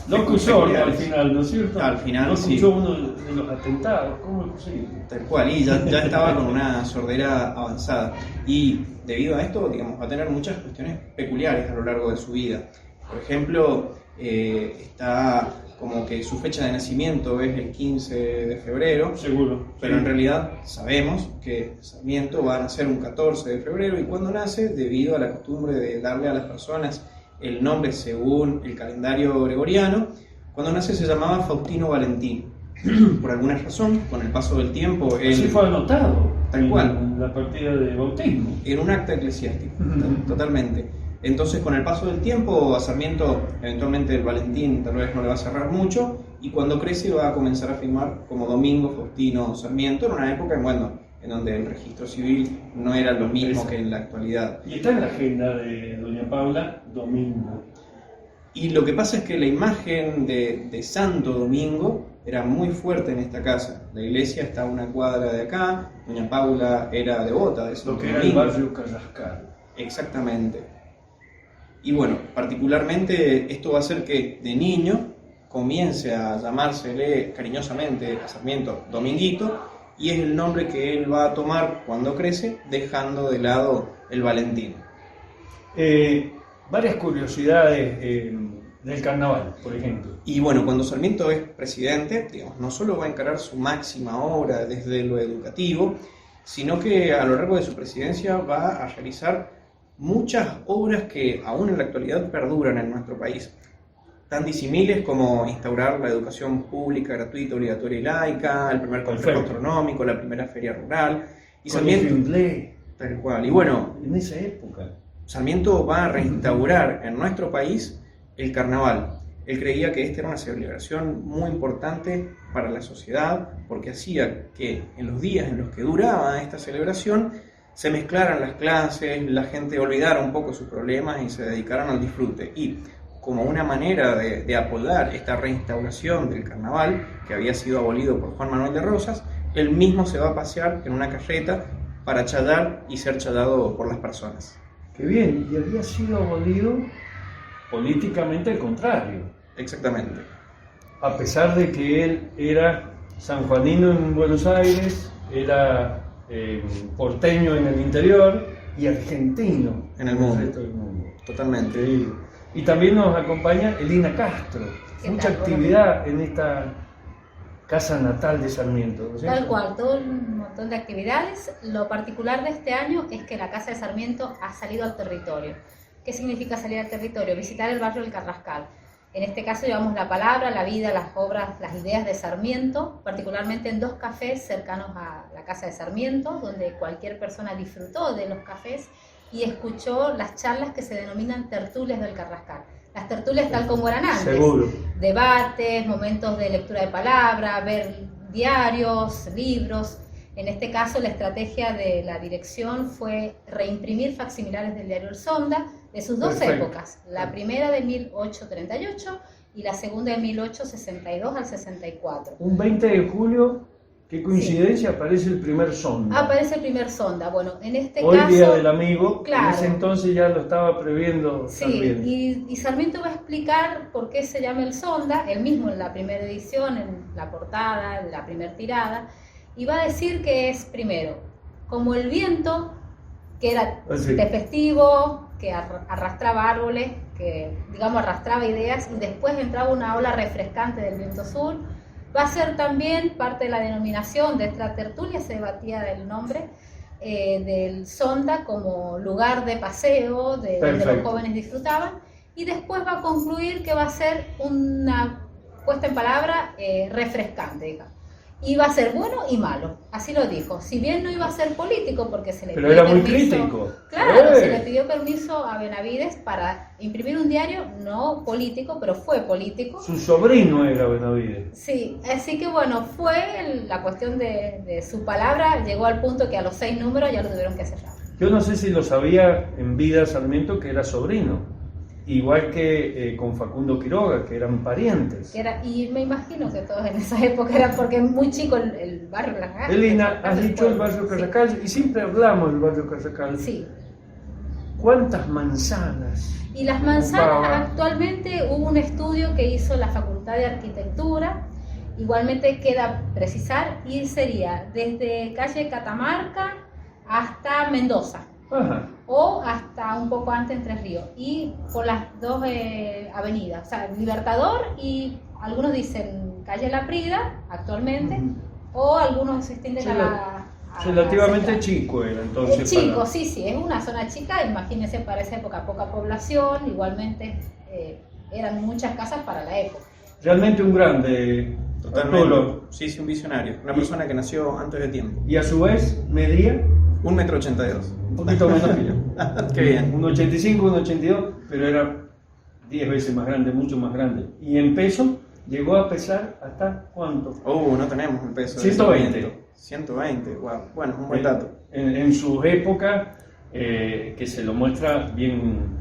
Loco y sordo al final, ¿no es cierto? Al final, no sí. Escuchó uno de los atentados, ¿cómo es posible? Tal cual, y ya estaba con una sordera avanzada. Y debido a esto, digamos, va a tener muchas cuestiones peculiares a lo largo de su vida. Por ejemplo, está como que su fecha de nacimiento es el 15 de febrero. Seguro. Pero sí. En realidad sabemos que Sarmiento va a nacer un 14 de febrero, y cuando nace, debido a la costumbre de darle a las personas el nombre según el calendario gregoriano, cuando nace se llamaba Faustino Valentín. Por alguna razón, con el paso del tiempo... Así fue anotado. Tal cual. En la partida de bautismo. En un acta eclesiástica, totalmente. Entonces, con el paso del tiempo, a Sarmiento, eventualmente el Valentín tal vez no le va a cerrar mucho, y cuando crece va a comenzar a firmar como Domingo Faustino Sarmiento, en una época en donde el registro civil no era lo mismo que en la actualidad. Y está en la agenda de doña Paula, Domingo. Y lo que pasa es que la imagen de Santo Domingo era muy fuerte en esta casa. La iglesia está a una cuadra de acá, doña Paula era devota de Santo Domingo. Lo que era el barrio Carrascal. Exactamente. Y bueno, particularmente esto va a hacer que de niño comience a llamársele cariñosamente a Sarmiento Dominguito, y es el nombre que él va a tomar cuando crece, dejando de lado el Valentín. Varias curiosidades del carnaval, por ejemplo. Y bueno, cuando Sarmiento es presidente, digamos, no solo va a encarar su máxima obra desde lo educativo, sino que a lo largo de su presidencia va a realizar muchas obras que aún en la actualidad perduran en nuestro país, tan disímiles como instaurar la educación pública gratuita, obligatoria y laica, el primer complejo astronómico, la primera feria rural, y Sarmiento, tal cual. Y bueno, en esa época Sarmiento va a reinstaurar en nuestro país el carnaval. Él creía que esta era una celebración muy importante para la sociedad, porque hacía que en los días en los que duraba esta celebración se mezclaran las clases, la gente olvidara un poco sus problemas y se dedicaran al disfrute. Y como una manera de apoyar esta reinstauración del carnaval, que había sido abolido por Juan Manuel de Rosas, él mismo se va a pasear en una carreta para chadar y ser chadado por las personas. Qué bien, y había sido abolido políticamente al contrario. Exactamente. A pesar de que él era sanjuanino en Buenos Aires, era porteño en el interior y argentino en el mundo. Resto del mundo. Totalmente. Increíble. Y también nos acompaña Elina Castro. Mucha actividad en esta casa natal de Sarmiento, ¿no es cierto? Tal cual, todo un montón de actividades. Lo particular de este año es que la Casa de Sarmiento ha salido al territorio. ¿Qué significa salir al territorio? Visitar el barrio del Carrascal. En este caso llevamos la palabra, la vida, las obras, las ideas de Sarmiento, particularmente en 2 cafés cercanos a la Casa de Sarmiento, donde cualquier persona disfrutó de los cafés y escuchó las charlas que se denominan tertulias del Carrascal. Las tertulias tal como eran antes. Seguro. Debates, momentos de lectura de palabra, ver diarios, libros. En este caso la estrategia de la dirección fue reimprimir facsimilares del diario El Sonda de sus 2 épocas. La primera de 1838 y la segunda de 1862 al 64. Un 20 de julio Qué coincidencia, aparece el primer sonda. Aparece el primer sonda. Bueno, en este Hoy caso... Día del Amigo, claro. En ese entonces ya lo estaba previendo también. Sí, y Sarmiento va a explicar por qué se llama el sonda, él mismo en la primera edición, en la portada, en la primera tirada, y va a decir que es, primero, como el viento, que era festivo, que arrastraba árboles, que, digamos, arrastraba ideas, y después entraba una ola refrescante del viento sur. Va a ser también parte de la denominación de esta tertulia, se debatía del nombre del sonda como lugar de paseo, donde los jóvenes disfrutaban, y después va a concluir que va a ser una puesta en palabra refrescante, digamos. Y va a ser bueno y malo, así lo dijo. Si bien no iba a ser político, porque se le Pero pidió era muy permiso, crítico. Claro, se le pidió permiso a Benavides para imprimir un diario no político, pero fue político. Su sobrino era Benavides. Sí, así que bueno, fue la cuestión de su palabra, llegó al punto que a los 6 números ya lo tuvieron que cerrar. Yo no sé si lo sabía en vida Sarmiento que era sobrino. Igual que con Facundo Quiroga, que eran parientes. Y me imagino que todos en esa época eran, porque es muy chico el barrio Carrascal. Elena, has dicho el barrio Carrascal, y siempre hablamos del barrio Carrascal. Sí. ¿Cuántas manzanas? Y las manzanas, actualmente hubo un estudio que hizo la Facultad de Arquitectura, igualmente queda precisar, y sería desde calle Catamarca hasta Mendoza. Ajá. O hasta un poco antes en Tres Ríos, y por las dos avenidas, o sea, Libertador, y algunos dicen calle La Prida actualmente, o algunos se extienden relativamente chico era entonces. Es chico, sí, es una zona chica, imagínense para esa época poca población, igualmente eran muchas casas para la época. Realmente un grande. Totalmente. Sí, un visionario, una persona que nació antes de tiempo. Y a su vez medía 1,82 m. Un poquito menos que yo. Qué bien. 1,85, 1,82, pero era 10 veces más grande, mucho más grande. Y en peso llegó a pesar hasta ¿cuánto? No tenemos un peso. 120. 120, wow. Bueno, un buen dato. En su época, que se lo muestra bien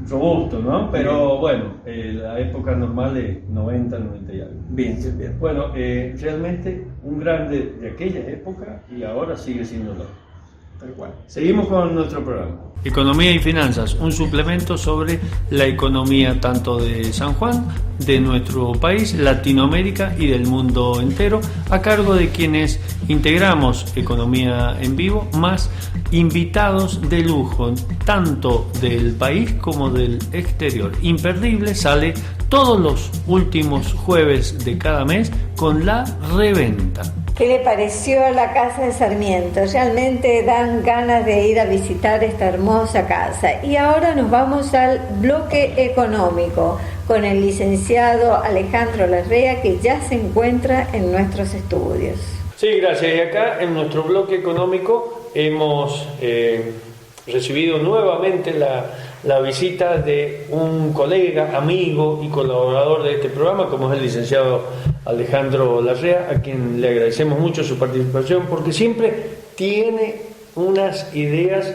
robusto, ¿no? Pero bueno, la época normal es 90, 90 y algo. Bien. Bueno, realmente un grande de aquella época y ahora sigue siéndolo. Tal cual. Seguimos con nuestro programa. Economía y finanzas, un suplemento sobre la economía tanto de San Juan, de nuestro país, Latinoamérica y del mundo entero, a cargo de quienes integramos Economía en Vivo, más invitados de lujo, tanto del país como del exterior. Imperdible, sale todos los últimos jueves de cada mes con la reventa. ¿Qué le pareció la casa de Sarmiento? Realmente dan ganas de ir a visitar esta hermosa casa. Y ahora nos vamos al bloque económico con el licenciado Alejandro Larrea, que ya se encuentra en nuestros estudios. Sí, gracias. Y acá en nuestro bloque económico hemos recibido nuevamente la visita de un colega, amigo y colaborador de este programa, como es el licenciado Alejandro Larrea, a quien le agradecemos mucho su participación, porque siempre tiene unas ideas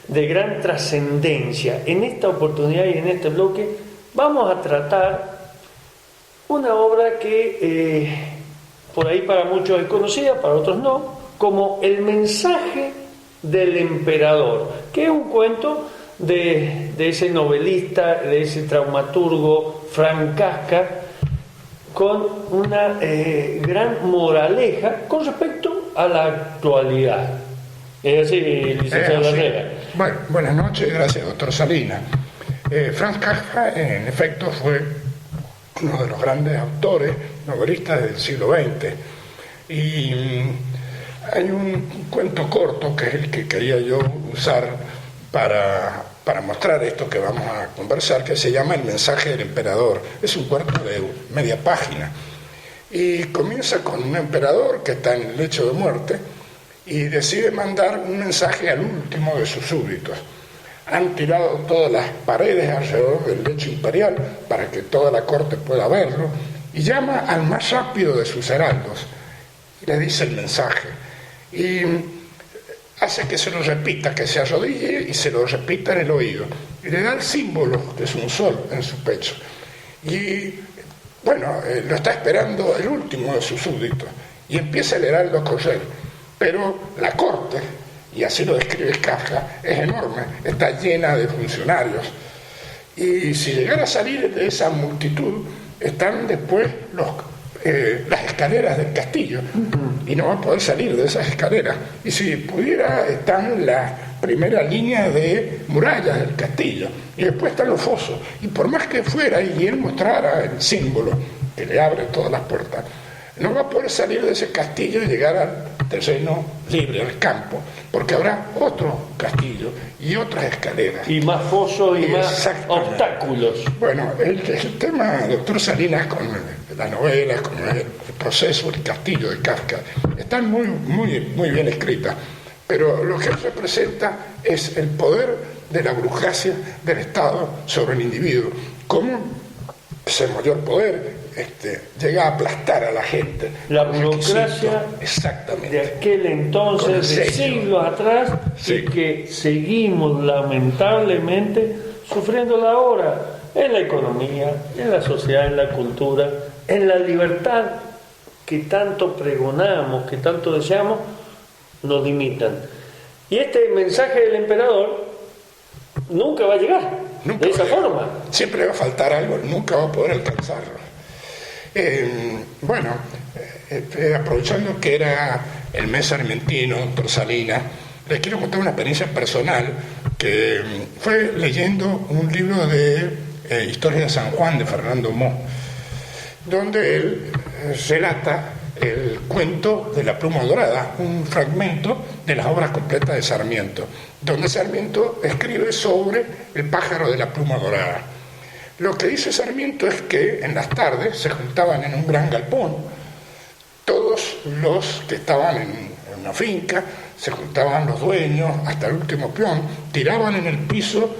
de gran trascendencia. En esta oportunidad y en este bloque vamos a tratar una obra que por ahí para muchos es conocida, para otros no, como El mensaje del emperador, que es un cuento de ese novelista, de ese dramaturgo Frank Kafka, con una gran moraleja con respecto a la actualidad. Es así, licenciado Larrea. Bueno, buenas noches, gracias, doctor Salinas. Franz Kafka, en efecto, fue uno de los grandes autores novelistas del siglo XX. Y hay un cuento corto que es el que quería yo usar para mostrar esto que vamos a conversar, que se llama El mensaje del emperador. Es un cuento de media página y comienza con un emperador que está en el lecho de muerte y decide mandar un mensaje al último de sus súbditos. Han tirado todas las paredes alrededor del lecho imperial para que toda la corte pueda verlo y llama al más rápido de sus heraldos y le dice el mensaje y hace que se lo repita, que se arrodille y se lo repita en el oído y le da el símbolo, que es un sol, en su pecho. Y bueno, lo está esperando el último de sus súbditos y empieza el heraldo a correr, pero la corte, y así lo describe Kafka, es enorme, está llena de funcionarios, y si llegara a salir de esa multitud, están después las escaleras del castillo, y no va a poder salir de esas escaleras, y si pudiera, están las primeras líneas de murallas del castillo, y después están los fosos, y por más que fuera y él mostrara el símbolo que le abre todas las puertas, no va a poder salir de ese castillo y llegar al terreno libre, al campo, porque habrá otro castillo y otras escaleras. Y más fosos y más obstáculos. Bueno, el tema, doctor Salinas, con las novelas, con el proceso, el castillo de Kafka, están muy bien escritas, pero lo que él representa es el poder de la burocracia del Estado sobre el individuo, cómo ese mayor poder llega a aplastar a la gente. La burocracia exactamente de aquel entonces, de siglos atrás, sí, y que seguimos lamentablemente sufriéndola ahora, en la economía, en la sociedad, en la cultura, en la libertad que tanto pregonamos, que tanto deseamos, nos limitan. Y este mensaje del emperador nunca va a llegar de esa forma. Siempre va a faltar algo, nunca va a poder alcanzarlo. Aprovechando que era el mes argentino, doctor Salinas, les quiero contar una experiencia personal que fue leyendo un libro de Historia de San Juan de Fernando Mo, donde él relata el cuento de la pluma dorada, un fragmento de las obras completas de Sarmiento, donde Sarmiento escribe sobre el pájaro de la pluma dorada. Lo que dice Sarmiento es que en las tardes se juntaban en un gran galpón todos los que estaban en una finca, se juntaban los dueños hasta el último peón, tiraban en el piso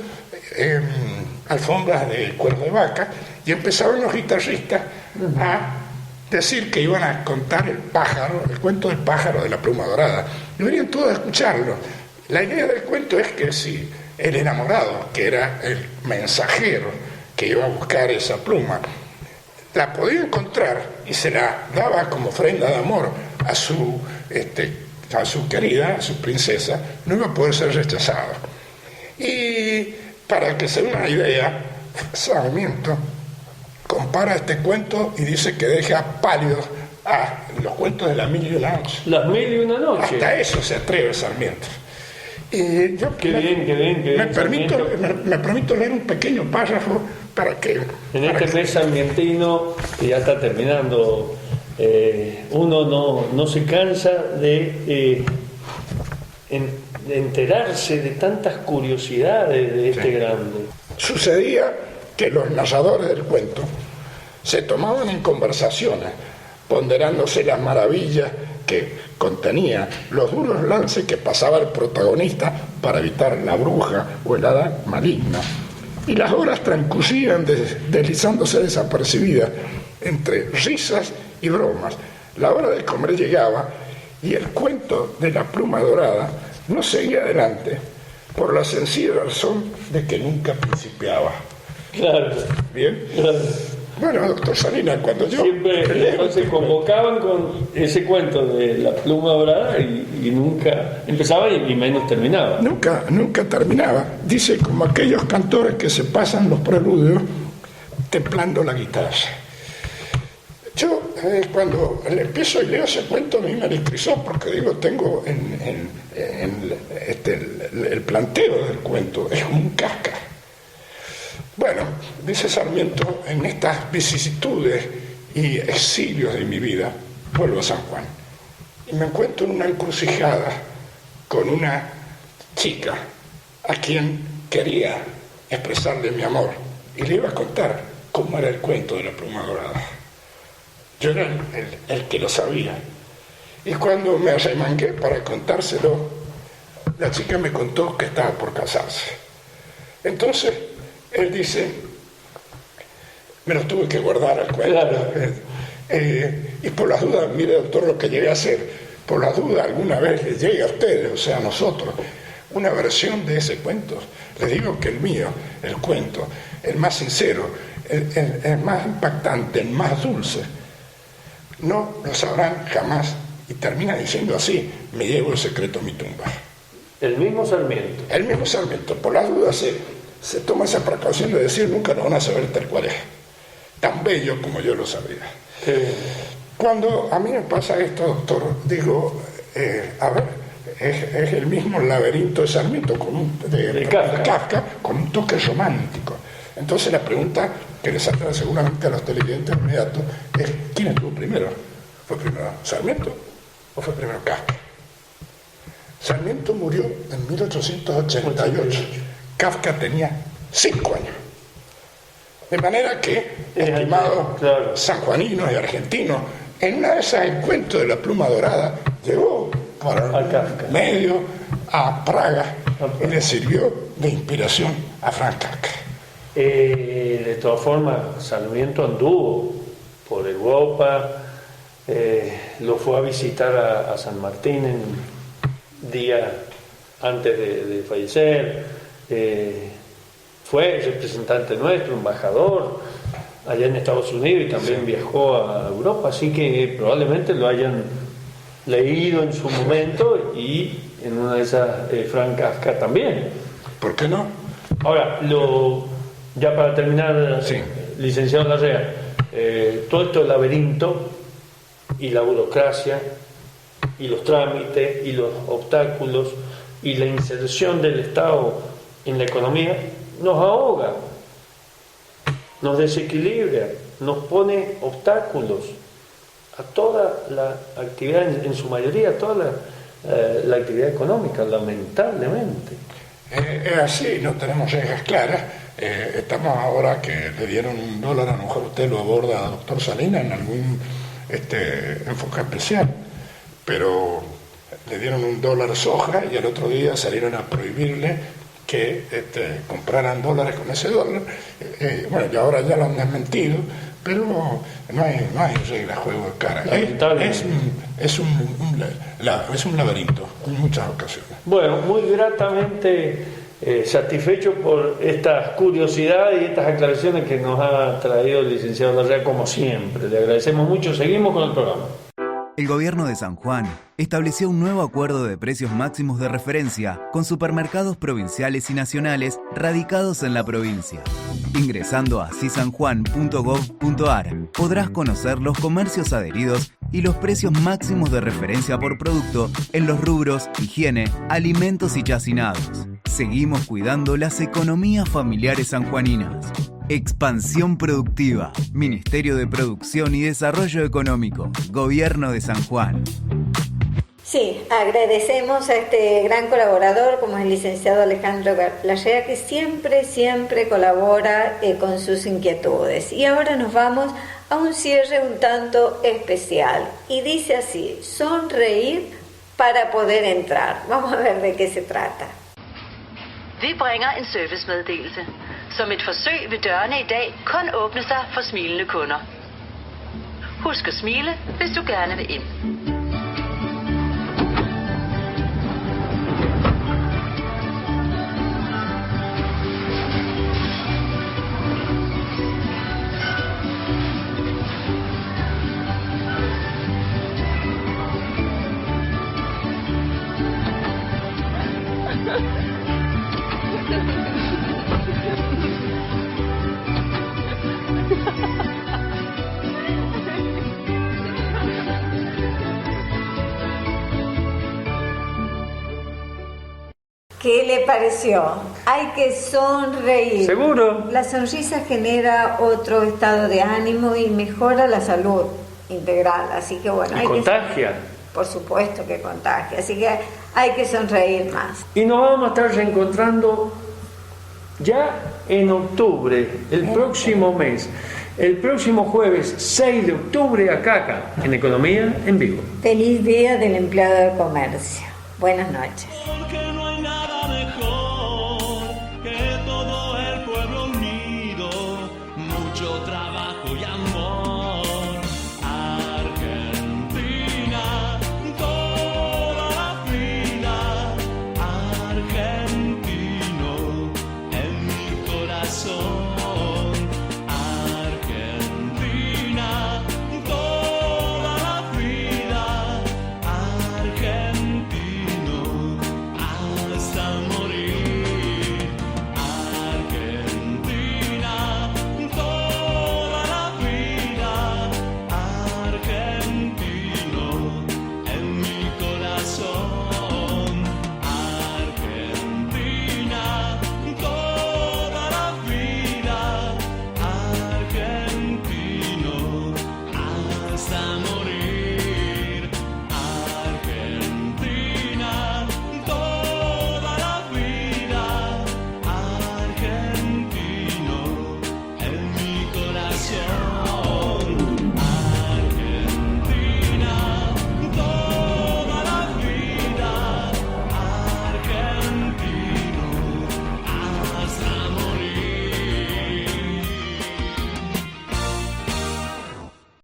alfombras de cuero de vaca y empezaban los guitarristas a decir que iban a contar el cuento del pájaro de la pluma dorada, y venían todos a escucharlo. La idea del cuento es que si el enamorado, que era el mensajero que iba a buscar esa pluma, la podía encontrar y se la daba como ofrenda de amor a su querida, a su princesa, no iba a poder ser rechazado. Y para que se dé una idea, Sarmiento compara este cuento y dice que deja pálidos a los cuentos de las mil y una noches. Las mil y una noches. Hasta eso se atreve Sarmiento. Y yo qué bien, me permito leer un pequeño párrafo para que... En este mes sarmientino, que ya está terminando, uno no se cansa de enterarse de tantas curiosidades de este grande. Sucedía que los narradores del cuento se tomaban en conversaciones, ponderándose las maravillas que contenía, los duros lances que pasaba el protagonista para evitar la bruja o el hada maligna. Y las horas transcurrían deslizándose desapercibidas entre risas y bromas. La hora de comer llegaba y el cuento de la pluma dorada no seguía adelante por la sencilla razón de que nunca principiaba. Claro. ¿Bien? Claro. Bueno, doctor Salinas, cuando yo... Siempre se convocaban con ese cuento de la pluma dorada y nunca empezaba y menos terminaba. Nunca terminaba. Dice, como aquellos cantores que se pasan los preludios templando la guitarra. Yo, cuando le empiezo y leo ese cuento, a mí me electrizó, porque digo, tengo el planteo del cuento, es un Kafka. Bueno, dice Sarmiento, en estas vicisitudes y exilios de mi vida, vuelvo a San Juan y me encuentro en una encrucijada con una chica a quien quería expresarle mi amor y le iba a contar cómo era el cuento de la pluma dorada. Yo era el que lo sabía, y cuando me arremangué para contárselo, la chica me contó que estaba por casarse. Entonces él dice, me lo tuve que guardar al cuento. Claro. Y por las dudas, mire doctor lo que llegué a hacer, por las dudas alguna vez les llegue a ustedes, o sea a nosotros, una versión de ese cuento. Les digo que el mío, el cuento, el más sincero, el más impactante, el más dulce, no lo sabrán jamás y termina diciendo así: me llevo el secreto a mi tumba. El mismo Sarmiento. El mismo Sarmiento. Por las dudas se toma esa precaución de decir: nunca lo van a saber tal cual es. Tan bello como yo lo sabía. Cuando a mí me pasa esto, doctor, digo, a ver, es el mismo laberinto de Sarmiento de Kafka, con un toque romántico. Entonces la pregunta que le saldrá seguramente a los televidentes inmediatos es: ¿quién estuvo primero? ¿Fue primero Sarmiento o fue primero Kafka? Sarmiento murió en 1888. Kafka tenía 5 años. De manera que, estimados sanjuaninos y argentinos, en una de esas encuentros de la Pluma Dorada, llegó para el medio a Praga y le sirvió de inspiración a Franz Kafka. De todas formas, Sarmiento anduvo por Europa, lo fue a visitar a San Martín en día antes de fallecer, fue representante nuestro, embajador allá en Estados Unidos, y también viajó a Europa, así que probablemente lo hayan leído en su momento, y en una de esas Franz Kafka también. ¿Por qué no? Ahora, ya para terminar, licenciado Larrea, todo esto del laberinto y la burocracia y los trámites y los obstáculos y la inserción del Estado en la economía nos ahoga, nos desequilibra, nos pone obstáculos a toda la actividad, en su mayoría toda la actividad económica, lamentablemente. Es así, no tenemos reglas claras. Estamos ahora que le dieron $1, a lo mejor usted lo aborda, doctor Salinas, en algún enfoque especial, pero le dieron $1 soja, y al otro día salieron a prohibirle que compraran dólares con ese dólar. Bueno, y ahora ya lo han desmentido, pero no hay reglas, juego de cara. Es un laberinto en muchas ocasiones. Bueno, muy gratamente satisfecho por estas curiosidades y estas aclaraciones que nos ha traído el licenciado Larrea, como siempre. Le agradecemos mucho. Seguimos con el programa. El gobierno de San Juan estableció un nuevo acuerdo de precios máximos de referencia con supermercados provinciales y nacionales radicados en la provincia. Ingresando a sisanjuan.gov.ar podrás conocer los comercios adheridos y los precios máximos de referencia por producto en los rubros higiene, alimentos y chacinados. Seguimos cuidando las economías familiares sanjuaninas. Expansión Productiva, Ministerio de Producción y Desarrollo Económico, Gobierno de San Juan. Sí, agradecemos a este gran colaborador como es el licenciado Alejandro Larrea, que siempre colabora con sus inquietudes. Y ahora nos vamos a un cierre un tanto especial. Y dice así: sonreír para poder entrar. Vamos a ver de qué se trata. Vi bringer en servicemeddelelse. Som et forsøg vil dørene i dag kun åbne sig for smilende kunder. Husk at smile, hvis du gerne vil ind. ¿Qué le pareció? Hay que sonreír. ¿Seguro? La sonrisa genera otro estado de ánimo y mejora la salud integral. Así que bueno. Y contagia. Por supuesto que contagia. Así que hay que sonreír más. Y nos vamos a estar reencontrando ya en octubre, el próximo mes. El próximo jueves 6 de octubre acá, en Economía en Vivo. Feliz Día del Empleado de Comercio. Buenas noches.